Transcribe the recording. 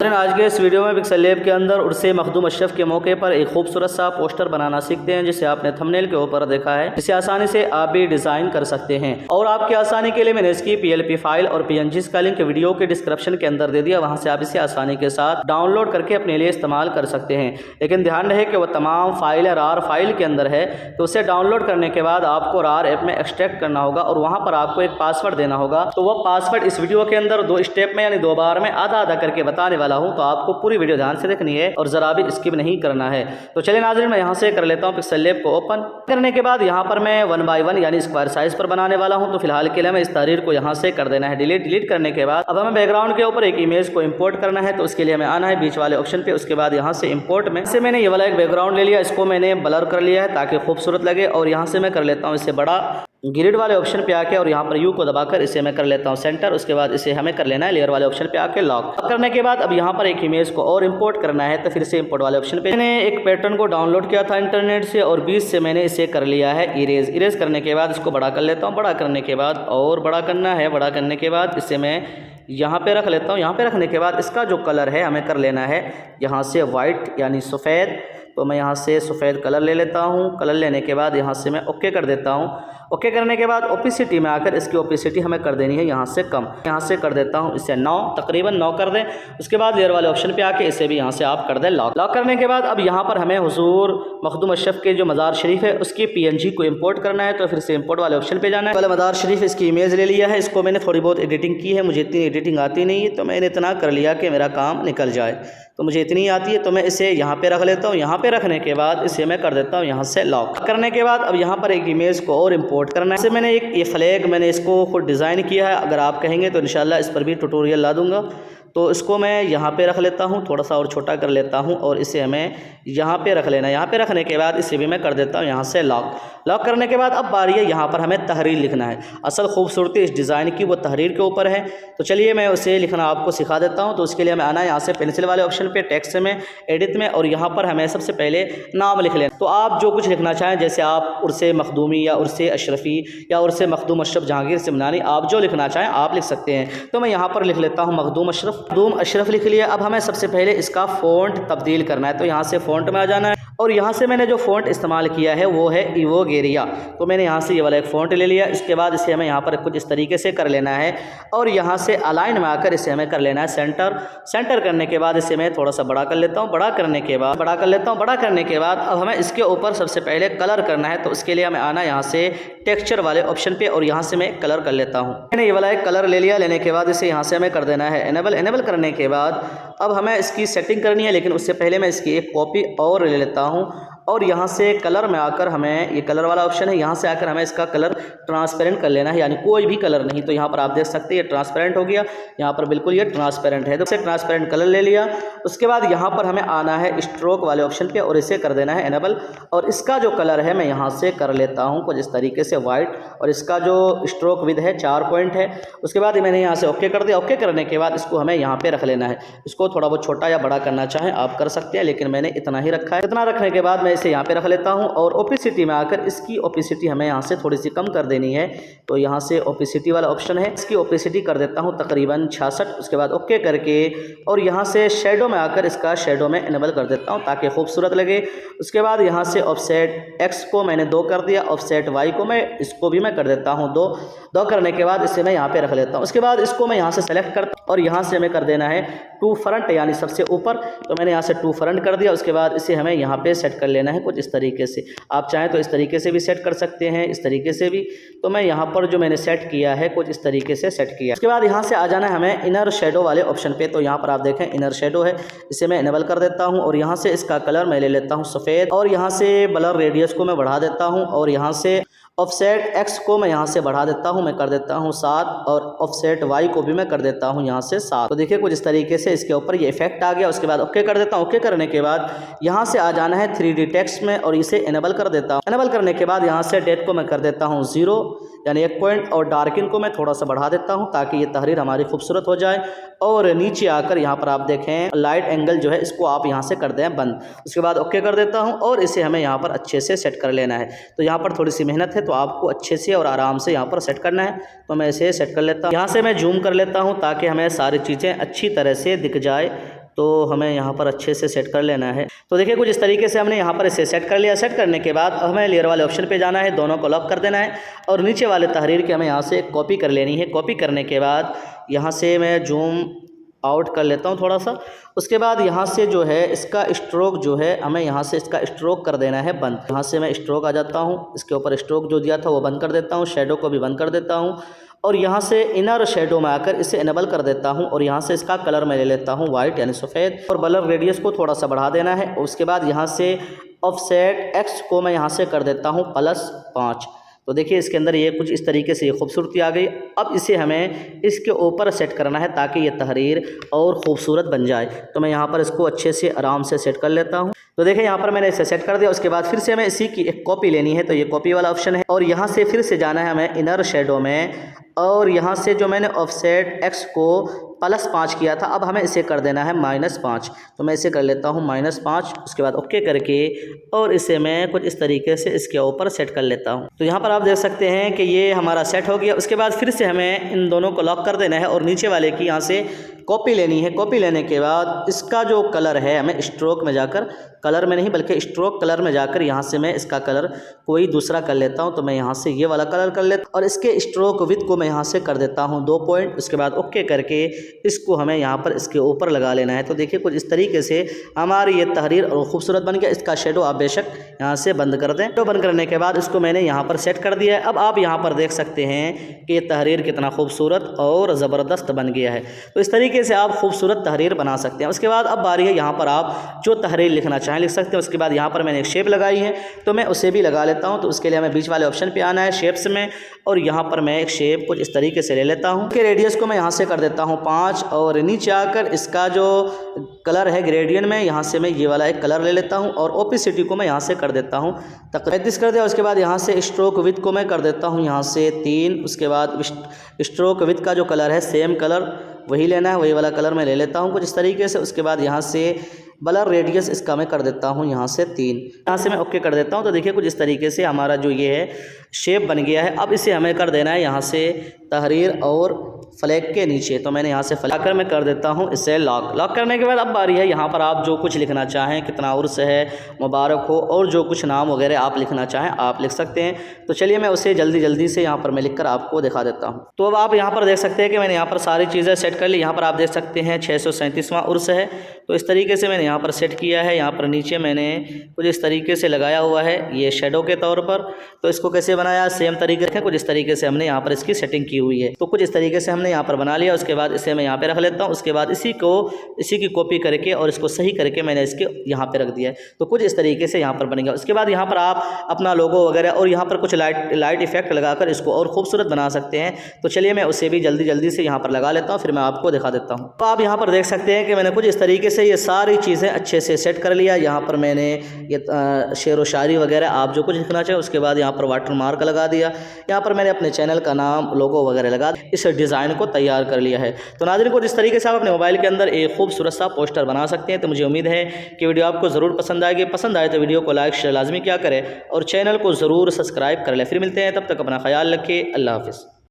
नाज़रीन, आज के इस वीडियो में पिक्सल लैब के अंदर उर्से मखदूम अशरफ के मौके पर एक खूबसूरत सा पोस्टर बनाना सीखते हैं, जिसे आपने थंबनेल के ऊपर देखा है। इसे आसानी से आप भी डिज़ाइन कर सकते हैं। और आपकी आसानी के लिए मैंने इसकी PLP फाइल और PNG का लिंक वीडियो के डिस्क्रिप्शन के अंदर दे दिया, वहाँ से आप इसे आसानी के साथ डाउनलोड करके अपने लिए इस्तेमाल कर सकते हैं। लेकिन ध्यान रहे कि वह तमाम फाइलें RAR फाइल के अंदर है, तो उसे डाउनलोड करने के बाद आपको RAR ऐप में एक्सट्रैक्ट करना होगा और वहाँ पर आपको एक पासवर्ड देना होगा। तो वह पासवर्ड इस वीडियो के अंदर 2 स्टेप में यानी 2 बार में आधा आधा करके बताने वाला हूं, तो आपको पूरी वीडियो ध्यान से देखनी है और जरा भी स्किप नहीं करना है। तो चलिए नाज़रीन, मैं यहां से कर लेता हूं पिक्सल लैब को ओपन। करने के बाद यहां पर मैं 1 बाय 1 यानी स्क्वायर साइज पर बनाने वाला हूं। तो फिलहाल के लिए मैं इस तहरीर को यहां से कर देना है डिलीट करने के बाद अब हमें बैकग्राउंड के ऊपर एक इमेज को इंपोर्ट करना है। तो उसके लिए हमें आना है बीच वाले ऑप्शन पे, उसके बाद यहाँ से इंपोर्ट में से मैंने ये वाला एक बैकग्राउंड ले लिया, इसको मैंने ब्लर कर लिया है ताकि खूबसूरत लगे। और यहाँ से मैं कर लेता हूँ इसे बड़ा, ग्रिड वाले ऑप्शन पे आके और यहाँ पर यू को दबाकर इसे मैं कर लेता हूँ सेंटर। उसके बाद इसे हमें कर लेना है लेयर वाले ऑप्शन पे आके लॉक करने के बाद अब यहाँ पर एक इमेज को और इंपोर्ट करना है। तो फिर से इंपोर्ट वाले ऑप्शन पे मैंने एक पैटर्न को डाउनलोड किया था इंटरनेट से और बीच से मैंने इसे कर लिया है इरेज करने के बाद इसको बड़ा कर लेता हूँ। बड़ा करने के बाद और बड़ा करना है, बड़ा करने के बाद इसे मैं यहाँ पे रख लेता हूँ। यहाँ पे रखने के बाद इसका जो कलर है हमें कर लेना है यहाँ से वाइट यानी सफ़ेद। तो मैं यहाँ से सफ़ेद कलर ले लेता हूँ। कलर लेने के बाद यहाँ से मैं ओके कर देता हूँ। ओके करने के बाद ओपेसिटी में आकर इसकी ओपेसिटी हमें कर देनी है यहाँ से कम। यहाँ से कर देता हूँ इसे 9, तकरीबन 9 कर दें। उसके बाद लेयर वाले ऑप्शन पे आके इसे भी यहाँ से आप कर दें लॉक करने के बाद अब यहाँ पर हमें हुजूर मखदूम अशरफ के जो मज़ार शरीफ है उसकी PNG को इंपोर्ट करना है। तो फिर से इंपोर्ट वाले ऑप्शन पे जाना है। पहले मज़ार शरीफ इसकी इमेज ले लिया है, इसको मैंने थोड़ी बहुत एडिटिंग की है, मुझे इतनी एडिटिंग आती नहीं है, तो मैंने इतना कर लिया कि मेरा काम निकल जाए। तो मुझे इतनी आती है, तो मैं इसे यहाँ पे रख लेता हूँ। यहाँ पे रखने के बाद इसे मैं कर देता हूँ यहाँ से लॉक करने के बाद अब यहाँ पर एक इमेज को और इंपोर्ट करना है। इसे मैंने एक ये फ्लैग मैंने इसको खुद डिज़ाइन किया है, अगर आप कहेंगे तो इंशाल्लाह इस पर भी ट्यूटोरियल ला दूंगा। तो इसको मैं यहाँ पे रख लेता हूँ, थोड़ा सा और छोटा कर लेता हूँ और इसे हमें यहाँ पे रख लेना है। यहाँ पे रखने के बाद इसे भी मैं कर देता हूँ यहाँ से लॉक करने के बाद अब बारी है यहाँ पर हमें तहरीर लिखना है। असल खूबसूरती इस डिज़ाइन की वो तहरीर के ऊपर है। तो चलिए मैं उसे लिखना आपको सिखा देता हूँ। तो उसके लिए हमें आना है यहाँ से पेंसिल वाले ऑप्शन पे, टेक्स्ट में, एडिट में, और यहाँ पर हमें सबसे पहले नाम लिख लेना। तो आप जो कुछ लिखना चाहें, जैसे आप उर्से मखदूमी या उर्से अशरफी या उर्से मखदूम अशरफ जहांगीर सिमनानी, आप जो लिखना चाहें आप लिख सकते हैं। तो मैं यहाँ पर लिख लेता हूँ मखदूम अशरफ लिख लिया। अब हमें सबसे पहले इसका फ़ॉन्ट तब्दील करना है। तो यहाँ से फ़ॉन्ट में आ जाना है और यहाँ से मैंने जो फ़ॉन्ट इस्तेमाल किया है वो है इवोगेरिया। तो मैंने यहाँ से ये वाला एक फ़ॉन्ट ले लिया। इसके बाद इसे हमें यहाँ पर कुछ इस तरीके से कर लेना है और यहाँ से अलाइन में आकर इसे हमें कर लेना है सेंटर करने के बाद इसे मैं थोड़ा सा बड़ा कर लेता हूँ। बड़ा करने के बाद अब हमें इसके ऊपर सबसे पहले कलर करना है। तो उसके लिए हमें आना यहाँ से टेक्सचर वाले ऑप्शन पे और यहाँ से मैं कलर कर लेता हूँ। मैंने ये वाला एक कलर ले लिया। लेने के बाद इसे यहाँ से हमें कर देना है एनेबल करने के बाद अब हमें इसकी सेटिंग करनी है, लेकिन उससे पहले मैं इसकी एक कॉपी और ले लेता हूँ और यहाँ से कलर में आकर हमें ये कलर वाला ऑप्शन है, यहाँ से आकर हमें इसका कलर ट्रांसपेरेंट कर लेना है, यानी कोई भी कलर नहीं। तो यहाँ पर आप देख सकते हैं ये ट्रांसपेरेंट हो गया, यहाँ पर बिल्कुल ये ट्रांसपेरेंट है। तो इसे ट्रांसपेरेंट कलर ले लिया। उसके बाद यहाँ पर हमें आना है स्ट्रोक वाले ऑप्शन पे और इसे कर देना है एनेबल। और इसका जो कलर है मैं यहाँ से कर लेता हूँ कुछ इस तरीके से वाइट, और इसका जो स्ट्रोक विद है 4 पॉइंट है। उसके बाद मैंने यहाँ से ओके कर दिया। ओके करने के बाद इसको हमें यहाँ पे रख लेना है। इसको थोड़ा बहुत छोटा या बड़ा करना चाहें आप कर सकते हैं, लेकिन मैंने इतना ही रखा है। इतना रखने के बाद मैं इसे यहाँ पे रख लेता हूँ और ओपेसिटी में आकर इसकी ओपेसिटी हमें यहाँ से थोड़ी सी कम कर देनी है। तो यहाँ से ओपेसिटी वाला ऑप्शन है, इसकी ओपेसिटी कर देता हूँ तकरीबन 66। उसके बाद ओके करके और यहाँ से शेडो में आकर इसका शेडो में इनेबल कर देता हूँ ताकि खूबसूरत लगे। उसके बाद यहाँ से ऑफसेट एक्स को मैंने 2 कर दिया, ऑफसेट वाई को मैं इसको भी मैं कर देता हूँ 2 करने के बाद इसे मैं यहाँ पे रख लेता हूँ। उसके बाद इसको मैं यहाँ से सेलेक्ट करता हूँ और यहाँ से हमें कर देना है टू फ्रंट यानी सबसे ऊपर। तो मैंने यहाँ से टू फ्रंट कर दिया। उसके बाद इसे हमें यहाँ पे सेट कर लेना है कुछ इस तरीके से। आप चाहें तो इस तरीके से भी सेट कर सकते हैं, इस तरीके से भी। तो मैं यहाँ पर जो मैंने सेट किया है कुछ इस तरीके से सेट किया। उसके बाद यहाँ से आ जाना है हमें इनर शेडो वाले ऑप्शन पे। तो यहाँ पर आप देखें इनर शेडो है, इसे मैं इनेबल कर देता हूँ और यहाँ से इसका कलर मैं ले लेता हूँ सफ़ेद और यहाँ से ब्लर रेडियस को मैं बढ़ा देता हूँ और यहाँ से ऑफसेट एक्स को मैं यहाँ से बढ़ा देता हूँ, मैं कर देता हूँ 7 और ऑफसेट वाई को भी मैं कर देता हूँ यहाँ से 7। तो देखिए कुछ इस तरीके से इसके ऊपर ये इफेक्ट आ गया। उसके बाद ओके कर देता हूँ। ओके करने के बाद यहाँ से आ जाना है 3D टेक्स्ट में और इसे इनेबल कर देता हूँ। इनेबल करने के बाद यहाँ से डेप्थ को मैं कर देता हूँ 0 यानी 1 पॉइंट और डार्किन को मैं थोड़ा सा बढ़ा देता हूँ ताकि ये तहरीर हमारी खूबसूरत हो जाए। और नीचे आकर यहाँ पर आप देखें लाइट एंगल जो है इसको आप यहाँ से कर दें बंद। उसके बाद ओके कर देता हूँ और इसे हमें यहाँ पर अच्छे से सेट कर लेना है। तो यहाँ पर थोड़ी सी मेहनत है, तो आपको अच्छे से और आराम से यहाँ पर सेट करना है। तो मैं इसे सेट कर लेता हूँ। यहाँ से मैं जूम कर लेता हूँ ताकि हमें सारी चीज़ें अच्छी तरह से दिख जाए। तो हमें यहाँ पर अच्छे से सेट कर लेना है। तो देखिए कुछ इस तरीके से हमने यहाँ पर इसे सेट कर लिया। सेट करने के बाद हमें लेयर वाले ऑप्शन पे जाना है, दोनों को लॉक कर देना है और नीचे वाले तहरीर की हमें यहाँ से कॉपी कर लेनी है। कॉपी करने के बाद यहाँ से मैं जूम आउट कर लेता हूँ थोड़ा सा। उसके बाद यहाँ से जो है इसका स्ट्रोक जो है हमें यहाँ से इसका स्ट्रोक कर देना है बंद। यहाँ से मैं स्ट्रोक आ जाता हूँ, इसके ऊपर स्ट्रोक जो दिया था वो बंद कर देता हूँ, शेडो को भी बंद कर देता हूँ और यहाँ से इनर शेडो में आकर इसे इनेबल कर देता हूँ और यहाँ से इसका कलर मैं ले लेता हूँ वाइट यानी सफ़ेद और ब्लर रेडियस को थोड़ा सा बढ़ा देना है। उसके बाद यहाँ से ऑफसेट एक्स को मैं यहाँ से कर देता हूँ +5। तो देखिए इसके अंदर ये कुछ इस तरीके से ये खूबसूरती आ गई। अब इसे हमें इसके ऊपर सेट करना है ताकि ये तहरीर और ख़ूबसूरत बन जाए। तो मैं यहाँ पर इसको अच्छे से आराम से सेट कर लेता हूँ। तो देखिए यहाँ पर मैंने इसे सेट कर दिया। उसके बाद फिर से हमें इसी की एक कॉपी लेनी है, तो ये कॉपी वाला ऑप्शन है और यहाँ से फिर से जाना है हमें इनर शेडो में और यहाँ से जो मैंने ऑफसेट एक्स को +5 किया था अब हमें इसे कर देना है -5। तो मैं इसे कर लेता हूँ -5। उसके बाद ओके करके और इसे मैं कुछ इस तरीके से इसके ऊपर सेट कर लेता हूँ। तो यहाँ पर आप देख सकते हैं कि ये हमारा सेट हो गया। उसके बाद फिर से हमें इन दोनों को लॉक कर देना है और नीचे वाले की यहाँ से कॉपी लेनी है। कॉपी लेने के बाद इसका जो कलर है हमें स्ट्रोक में जाकर, कलर में नहीं बल्कि स्ट्रोक कलर में जाकर यहाँ से मैं इसका कलर कोई दूसरा कर लेता हूँ। तो मैं यहाँ से ये वाला कलर कर लेता हूँ और इसके स्ट्रोक विड्थ को मैं यहाँ से कर देता हूँ 2 पॉइंट। उसके बाद ओके करके इसको हमें यहाँ पर इसके ऊपर लगा लेना है। तो देखिए कुछ इस तरीके से हमारी ये तहरीर और खूबसूरत बन गया। इसका शेडो आप बेशक यहाँ से बंद कर दें। तो बंद करने के बाद इसको मैंने यहाँ पर सेट कर दिया है। अब आप यहाँ पर देख सकते हैं कि ये तहरीर कितना खूबसूरत और ज़बरदस्त बन गया है। तो इस तरीके से आप खूबसूरत तहरीर बना सकते हैं। उसके बाद अब बारी है यहाँ पर आप जो तहरीर लिखना चाहें लिख सकते हैं। उसके बाद यहाँ पर मैंने एक शेप लगाई है तो मैं उसे भी लगा लेता हूँ। तो उसके लिए हमें बीच वाले ऑप्शन पे आना है शेप्स में और यहाँ पर मैं एक शेप कुछ इस तरीके से ले लेता हूँ कि रेडियस को मैं यहाँ से कर देता हूँ 5 और नीचे आकर इसका जो कलर है ग्रेडियंट में यहाँ से मैं ये वाला एक कलर ले लेता हूँ और ओपेसिटी को मैं यहाँ से कर देता हूँ 35 कर दिया। उसके बाद यहाँ से स्ट्रोक विड्थ को मैं कर देता हूँ यहाँ से 3। उसके बाद स्ट्रोक विड्थ का जो कलर है सेम कलर वही लेना है, वही वाला कलर मैं ले लेता हूँ कुछ इस तरीके से। उसके बाद यहाँ से ब्लर रेडियस इसका मैं कर देता हूँ यहाँ से 3। यहाँ से मैं ओके कर देता हूँ। तो देखिए कुछ इस तरीके से हमारा जो ये है शेप बन गया है। अब इसे हमें कर देना है यहाँ से तहरीर और फ्लैग के नीचे। तो मैंने यहाँ से फ्लैग कर मैं कर देता हूँ इसे लॉक। लॉक करने के बाद अब बारी है यहाँ पर आप जो कुछ लिखना चाहें, कितना उर्स है, मुबारक हो और जो कुछ नाम वगैरह आप लिखना चाहें आप लिख सकते हैं। तो चलिए मैं उसे जल्दी से यहाँ पर मैं लिखकर आपको दिखा देता हूँ। तो अब आप यहाँ पर देख सकते हैं कि मैंने यहाँ पर सारी चीज़ें सेट कर ली। यहाँ पर आप देख सकते हैं 637वां उर्स है। तो इस तरीके से मैंने यहाँ पर सेट किया है। यहाँ पर नीचे मैंने कुछ इस तरीके से लगाया हुआ है ये शेडो के तौर पर। तो इसको कैसे बनाया सेम तरीके से कुछ इस तरीके से हमने यहाँ पर इसकी सेटिंग की हुई है। तो कुछ इस तरीके से हमने यहाँ पर बना लिया। उसके बाद इसे मैं यहाँ पे रख लेता हूँ। उसके बाद इसी की कॉपी करके और इसको सही करके मैंने इसके यहाँ पे रख दिया है। तो कुछ इस तरीके से यहाँ पर बनेगा। उसके बाद यहाँ पर आप अपना लोगो वगैरह और यहाँ पर कुछ लाइट इफेक्ट लगाकर इसको और खूबसूरत बना सकते हैं। तो चलिए मैं उसे भी जल्दी से यहाँ पर लगा लेता हूँ, फिर मैं आपको दिखा देता हूँ। तो आप यहाँ पर देख सकते हैं कि मैंने कुछ इस तरीके से ये सारी चीज़ें अच्छे से सेट कर लिया। यहाँ पर मैंने ये शेर व शायरी वगैरह आप जो कुछ लिखना चाहें उसके बाद यहाँ पर वाटर मार्क लगा दिया। यहाँ पर मैंने अपने चैनल का नाम लोगो वगैरह लगा इस डिज़ाइन को तैयार कर लिया है। तो नाज़रीन को जिस तरीके से आप अपने मोबाइल के अंदर एक खूबसूरत सा पोस्टर बना सकते हैं। तो मुझे उम्मीद है कि वीडियो आपको ज़रूर पसंद आएगी। पसंद आए तो वीडियो को लाइक शेयर लाजमी क्या करें और चैनल को ज़रूर सब्सक्राइब कर लें। फिर मिलते हैं, तब तक अपना ख्याल रखें। अल्लाह हाफ़िज़।